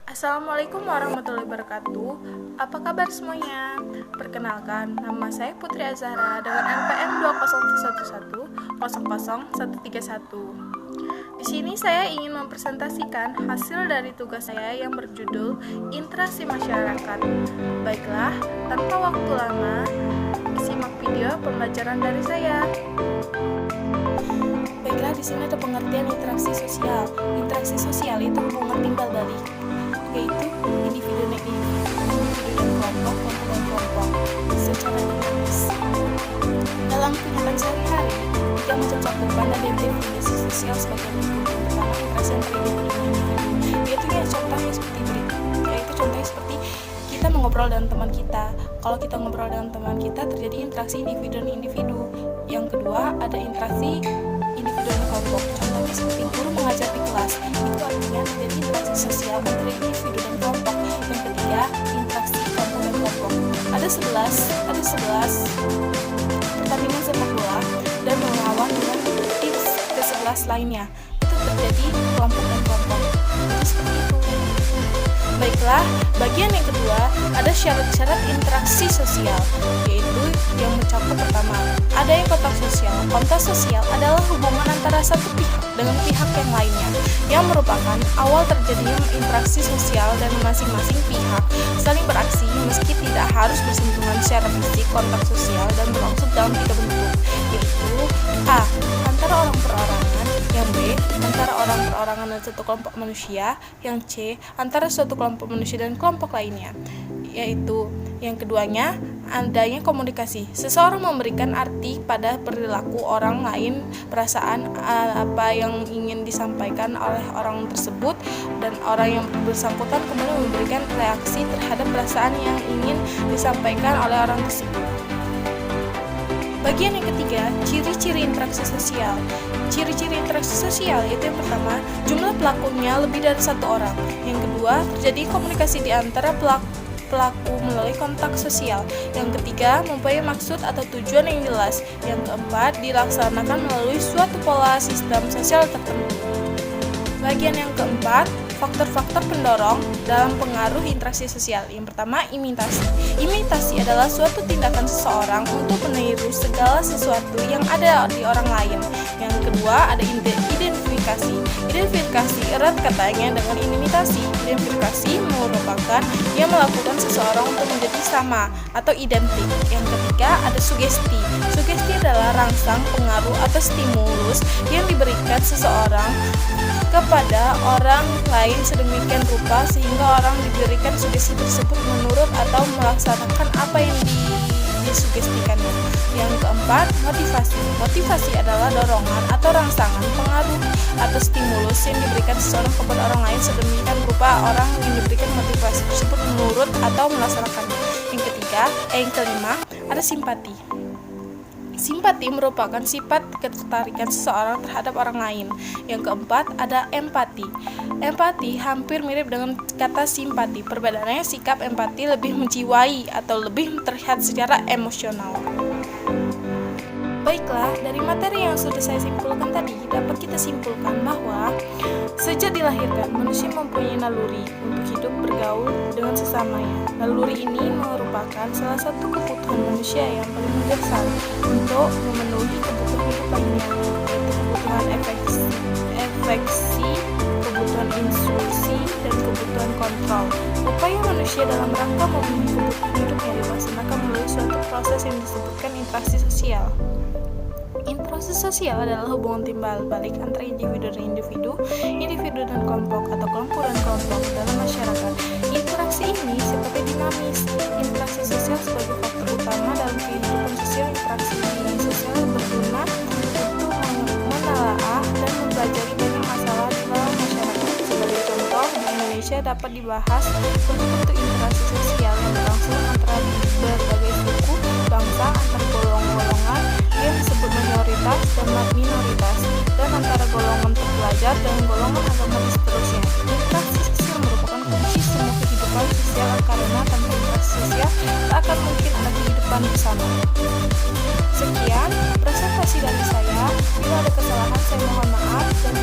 Assalamualaikum warahmatullahi wabarakatuh. Apa kabar semuanya? Perkenalkan, nama saya Putri Azhara dengan NPM 201100131. Di sini saya ingin mempresentasikan hasil dari tugas saya yang berjudul Interaksi Masyarakat. Baiklah, tanpa waktu lama, simak video pembelajaran dari saya. Baiklah, di sini ada pengertian interaksi sosial. Interaksi sosial itu hubungan timbal balik, yaitu individu dan kelompok dan kelompok secara dinamis. Dalam kehidupan sehari-hari, jika mencakupan dan definisi sosial sebagai berikut. Pertama, interaksi antara individu dan individu, yaitu contohnya seperti berikut. Yaitu contohnya seperti kita mengobrol dengan teman kita. Kalau kita ngobrol dengan teman kita, terjadi interaksi individu dan individu. Yang kedua, ada interaksi individu dan kelompok. Contohnya seperti guru mengajar di kelas. Itu artinya terjadi interaksi sosial antara individu dan kelompok. Yang ketiga, interaksi kelompok dan kelompok. Ada 11 pertandingan sepak bola dan melawan dengan tim ke-11 lainnya. Itu terjadi kelompok dan kelompok. Itu seperti itu. Baiklah, bagian yang kedua ada syarat-syarat interaksi sosial, yaitu yang mencakup pertama, ada yang kontak sosial. Kontak sosial adalah hubungan antara satu pihak dengan pihak yang lainnya, yang merupakan awal terjadinya interaksi sosial dan masing-masing pihak saling beraksi meski tidak harus bersentuhan secara fisik. Kontak sosial dan berlangsung dalam 3 bentuk, yaitu A. Antara orang perorangan, yang B. Antara orang perorangan dan satu kelompok manusia, yang C. Antara suatu kelompok manusia dan kelompok lainnya, yaitu yang keduanya adanya komunikasi. Seseorang memberikan arti pada perilaku orang lain, perasaan apa yang ingin disampaikan oleh orang tersebut, dan orang yang bersangkutan kemudian memberikan reaksi terhadap perasaan yang ingin disampaikan oleh orang tersebut. Bagian yang ketiga, ciri-ciri interaksi sosial. Ciri-ciri interaksi sosial yaitu yang pertama, jumlah pelakunya lebih dari satu orang. Yang kedua, terjadi komunikasi di antara pelaku melalui kontak sosial. Yang ketiga, mempunyai maksud atau tujuan yang jelas. Yang keempat, dilaksanakan melalui suatu pola sistem sosial tertentu. Bagian yang keempat, faktor-faktor pendorong dalam pengaruh interaksi sosial. Yang pertama, imitasi. Imitasi adalah suatu tindakan seseorang untuk meniru segala sesuatu yang ada di orang lain. Yang kedua, ada identifikasi. Identifikasi erat katanya dengan imitasi. Identifikasi merupakan yang melakukan seseorang untuk menjadi sama atau identik. Yang ketiga, ada sugesti. Sugesti adalah rangsang, pengaruh, atau stimulus yang diberikan seseorang kepada orang lain sedemikian rupa sehingga orang diberikan sugesti tersebut menurut atau melaksanakan apa yang disugestikannya. Yang keempat, motivasi. Motivasi adalah dorongan atau rangsangan, pengaruh atau stimulus yang diberikan seseorang kepada orang lain sedemikian rupa orang yang diberikan motivasi tersebut menurut atau melaksanakannya. Yang kelima, ada simpati. Simpati merupakan sifat ketertarikan seseorang terhadap orang lain. Yang keempat, ada empati. Empati hampir mirip dengan kata simpati. Perbedaannya, sikap empati lebih menjiwai atau lebih terlihat secara emosional. Baiklah, dari materi yang sudah saya simpulkan tadi, dapat kita simpulkan bahwa sejak dilahirkan, manusia mempunyai naluri untuk hidup bergaul dengan sesamanya. Naluri ini merupakan salah satu kebutuhan manusia yang paling mendasar untuk memenuhi kebutuhan hidup lainnya, yaitu kebutuhan afeksi, kebutuhan instruksi, dan kebutuhan kontrol. Upaya manusia dalam rangka memenuhi kebutuhan hidupnya dilaksanakan melalui suatu proses yang disebutkan interaksi sosial. Interaksi sosial adalah hubungan timbal balik antara individu dan individu, individu dan kelompok, atau kelompok dan kelompok dalam masyarakat. Interaksi ini sifatnya dinamis. Interaksi sosial sebagai faktor utama dalam kehidupan sosial. Interaksi sosial berguna untuk menelaah dan mempelajari banyak masalah di dalam masyarakat. Sebagai contoh, di Indonesia dapat dibahas bentuk-bentuk interaksi sosial yang berlangsung antara berbagai suku, bangsa, antar golongan yang disebut mayoritas dan minoritas, dan antara golongan terpelajar dan golongan agama dan seterusnya. Interaksi sosial merupakan kunci semua kehidupan sosial karena tanpa interaksi sosial tak akan mungkin ada kehidupan bersama. Sekian presentasi dari saya. Bila ada kesalahan saya mohon maaf dan